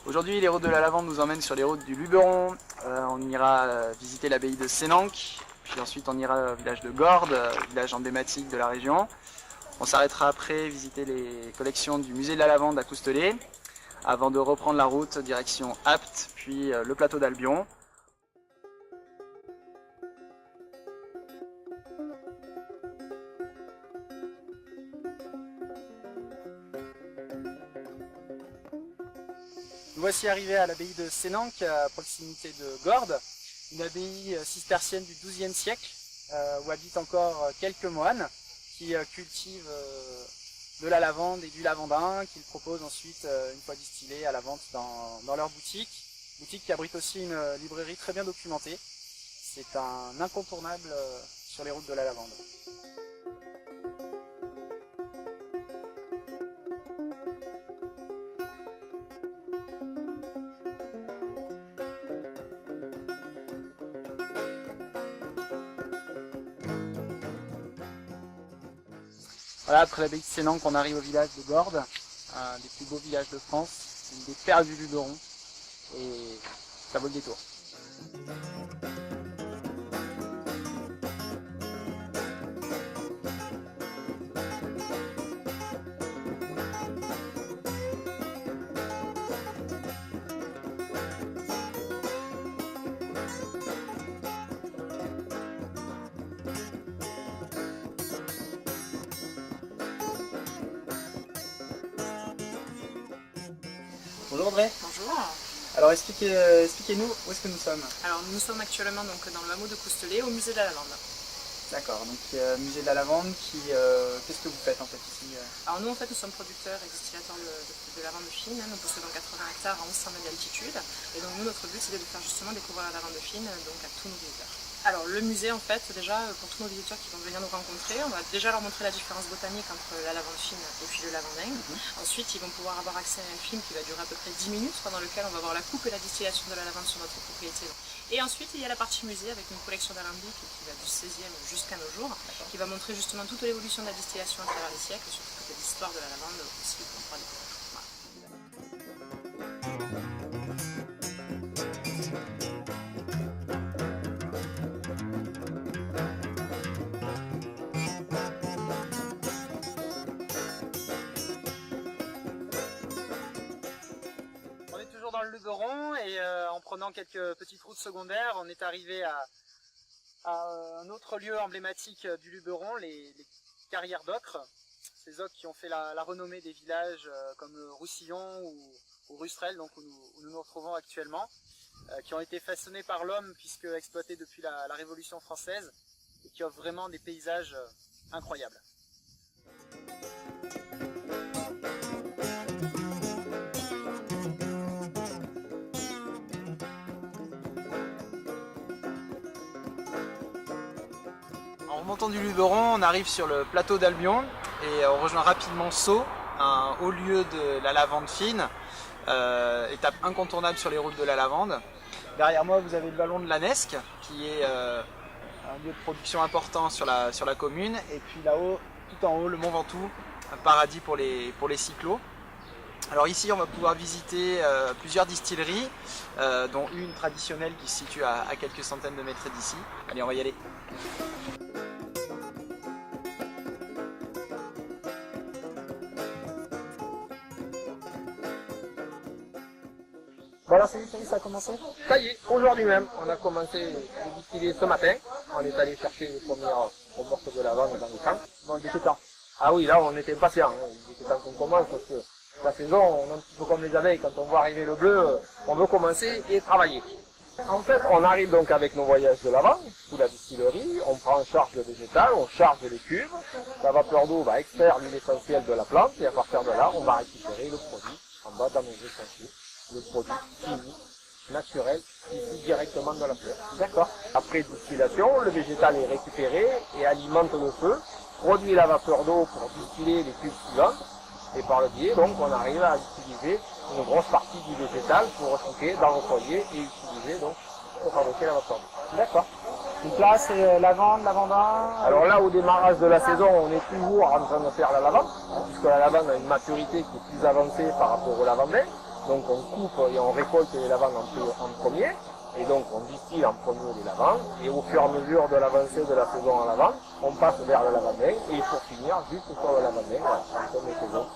Aujourd'hui, les routes de la lavande nous emmènent sur les routes du Luberon. On ira visiter l'abbaye de Sénanque, puis ensuite on ira au village de Gordes, village emblématique de la région. On s'arrêtera après visiter les collections du musée de la lavande à Coustelet, avant de reprendre la route direction Apt, puis le plateau d'Albion. Nous voici arrivés à l'abbaye de Sénanque, à proximité de Gordes, une abbaye cistercienne du XIIe siècle, où habitent encore quelques moines qui cultivent de la lavande et du lavandin, qu'ils proposent ensuite, une fois distillés, à la vente dans leur boutique. Boutique qui abrite aussi une librairie très bien documentée. C'est un incontournable sur les routes de la lavande. Voilà, après l'abbaye de Sénanque, on arrive au village de Gordes, un des plus beaux villages de France, une des perles du Luberon, et ça vaut le détour. Bonjour Audrey. Bonjour. Alors expliquez-nous où est-ce que nous sommes. Alors nous sommes actuellement donc dans le hameau de Coustelet au musée de la lavande. D'accord, donc musée de la lavande, qu'est-ce que vous faites en fait ici Alors nous en fait nous sommes producteurs et distillateurs de lavande fine, nous possédons 80 hectares à 1100 mètres d'altitude et donc nous notre but c'est de faire justement découvrir la lavande fine donc à tous nos visiteurs. Alors le musée en fait déjà pour tous nos visiteurs qui vont venir nous rencontrer, on va déjà leur montrer la différence botanique entre la lavande fine et puis le lavandin. Ensuite ils vont pouvoir avoir accès à un film qui va durer à peu près 10 minutes pendant lequel on va voir la coupe et la distillation de la lavande sur notre propriété. Et ensuite il y a la partie musée avec une collection d'alambics qui va du 16e jusqu'à nos jours, qui va montrer justement toute l'évolution de la distillation à travers les siècles et surtout toute l'histoire de la lavande aussi qu'on pourra découvrir. On est toujours dans le Luberon et en prenant quelques petites routes secondaires, on est arrivé à un autre lieu emblématique du Luberon, les carrières d'ocre. Ces ocres qui ont fait la renommée des villages comme Roussillon ou Rustrel, donc où nous nous retrouvons actuellement, qui ont été façonnés par l'homme puisque exploités depuis la Révolution française et qui offrent vraiment des paysages incroyables. En remontant du Luberon, on arrive sur le plateau d'Albion et on rejoint rapidement Sceaux, un haut lieu de la lavande fine, étape incontournable sur les routes de la lavande. Derrière moi, vous avez le vallon de l'Anesque, qui est un lieu de production important sur la commune. Et puis là-haut, tout en haut, le Mont Ventoux, un paradis pour les cyclos. Alors ici, on va pouvoir visiter plusieurs distilleries, dont une traditionnelle qui se situe à quelques centaines de mètres d'ici. Allez, on va y aller. Voilà, ça y est, ça a commencé. Ça y est, aujourd'hui même, on a commencé à distiller ce matin. On est allé chercher les premières remorques de lavande dans les camps. Bon, il était temps. Ah oui, là, on était impatients. Il était temps qu'on commence parce que la saison, on est un petit peu comme les abeilles. Quand on voit arriver le bleu, on veut commencer et travailler. En fait, on arrive donc avec nos voyages de lavande, sous la distillerie. On prend en charge le végétal, on charge les cuves. La vapeur d'eau va extraire l'huile essentielle de la plante et à partir de là, on va récupérer le produit en bas dans nos échantillons. Le produit fini, naturel, ici directement dans la fleur. D'accord. Après distillation, le végétal est récupéré et alimente le feu, produit la vapeur d'eau pour distiller les cubes suivantes, et par le biais, donc, on arrive à utiliser une grosse partie du végétal pour recycler dans le foyer et utiliser donc pour fabriquer la vapeur d'eau. D'accord. Donc là, c'est lavande, lavandin. Alors là, au démarrage de la saison, on est toujours en train de faire la lavande, puisque la lavande a une maturité qui est plus avancée par rapport au lavandin. Donc on coupe et on récolte les lavandes en premier, et donc on distille en premier les lavandes, et au fur et à mesure de l'avancée de la saison en lavande, on passe vers le lavandin, et pour finir, juste sur le lavandin, voilà, en fin de saison.